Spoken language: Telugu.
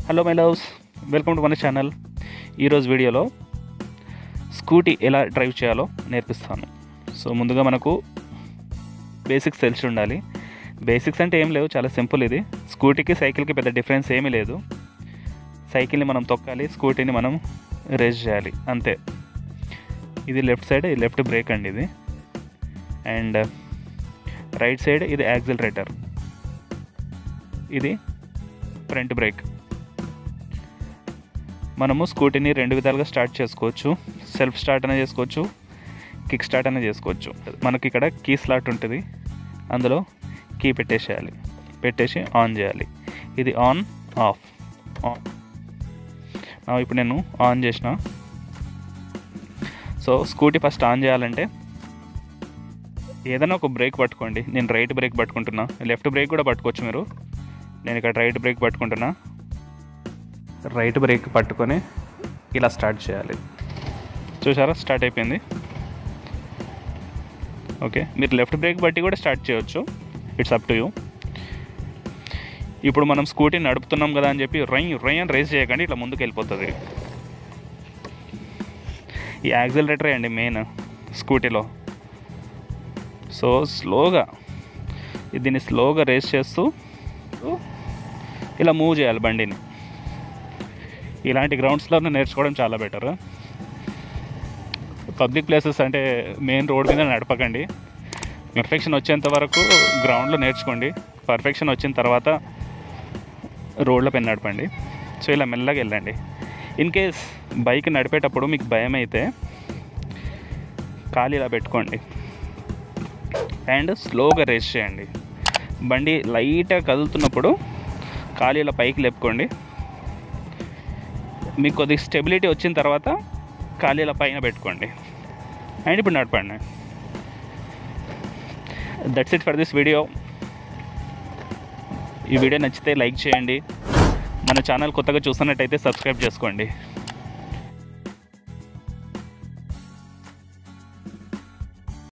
Hello my loves, welcome to మన ఛానల్. ఈరోజు వీడియోలో స్కూటీ ఎలా డ్రైవ్ చేయాలో నేర్పిస్తాను. సో ముందుగా మనకు బేసిక్స్ తెలిసి ఉండాలి. బేసిక్స్ అంటే ఏం లేవు, చాలా సింపుల్. ఇది స్కూటీకి సైకిల్కి పెద్ద డిఫరెన్స్ ఏమీ లేదు. సైకిల్ని మనం తొక్కాలి, స్కూటీని మనం రేస్ చేయాలి, అంతే. ఇది లెఫ్ట్ సైడ్, ఇది లెఫ్ట్ బ్రేక్ అండి ఇది. అండ్ రైట్ సైడ్ ఇది యాక్సిలరేటర్, ఇది ఫ్రంట్ బ్రేక్. మనము స్కూటీని రెండు విధాలుగా స్టార్ట్ చేసుకోవచ్చు. సెల్ఫ్ స్టార్ట్ అనేది చేసుకోవచ్చు, కిక్ స్టార్ట్ అనేది చేసుకోవచ్చు. మనకి ఇక్కడ కీ స్లాట్ ఉంటుంది, అందులో కీ పెట్టేసేయాలి, పెట్టేసి ఆన్ చేయాలి. ఇది ఆన్ ఆఫ్. ఇప్పుడు నేను ఆన్ చేసిన. సో స్కూటీ ఫస్ట్ ఆన్ చేయాలంటే ఏదైనా ఒక బ్రేక్ పట్టుకోండి. నేను రైట్ బ్రేక్ పట్టుకుంటున్నా, లెఫ్ట్ బ్రేక్ కూడా పట్టుకోవచ్చు మీరు. నేను ఇక్కడ రైట్ బ్రేక్ పట్టుకుంటున్నా. రైట్ బ్రేక్ పట్టుకొని ఇలా స్టార్ట్ చేయాలి. చూసారా, స్టార్ట్ అయిపోయింది. ఓకే, మీరు లెఫ్ట్ బ్రేక్ బట్టి కూడా స్టార్ట్ చేయొచ్చు, ఇట్స్ అప్ టు యూ. ఇప్పుడు మనం స్కూటీని నడుపుతున్నాం కదా అని చెప్పి రై అని రేస్ చేయకండి, ఇట్లా ముందుకు వెళ్ళిపోతుంది. ఈ యాక్సిలరేటరే అండి మెయిన్ స్కూటీలో. సో స్లోగా దీన్ని స్లోగా రేస్ చేస్తూ ఇలా మూవ్ చేయాలి బండిని. ఇలాంటి గ్రౌండ్స్లో నేర్చుకోవడం చాలా బెటర్. పబ్లిక్ ప్లేసెస్ అంటే మెయిన్ రోడ్ మీద నడపకండి. పర్ఫెక్షన్ వచ్చేంత వరకు గ్రౌండ్లో నేర్చుకోండి. పర్ఫెక్షన్ వచ్చిన తర్వాత రోడ్ల పైన నడపండి. సో ఇలా మెల్లగా వెళ్ళండి. ఇన్ కేస్ బైక్ నడిపేటప్పుడు మీకు భయం అయితే కాలు ఇలా పెట్టుకోండి అండ్ స్లోగా రేస్ చేయండి. బండి లైట్గా కదులుతున్నప్పుడు కాలు ఇలా పైకి లేపుకోండి. మీకు కొద్దిగా స్టెబిలిటీ వచ్చిన తర్వాత కాలు ఇలా పైన పెట్టుకోండి అండ్ ఇప్పుడు నడపండి. That's it for this video. ఈ వీడియో నచ్చితే లైక్ చేయండి. మన ఛానల్ కొత్తగా చూస్తున్నట్టయితే సబ్స్క్రైబ్ చేసుకోండి.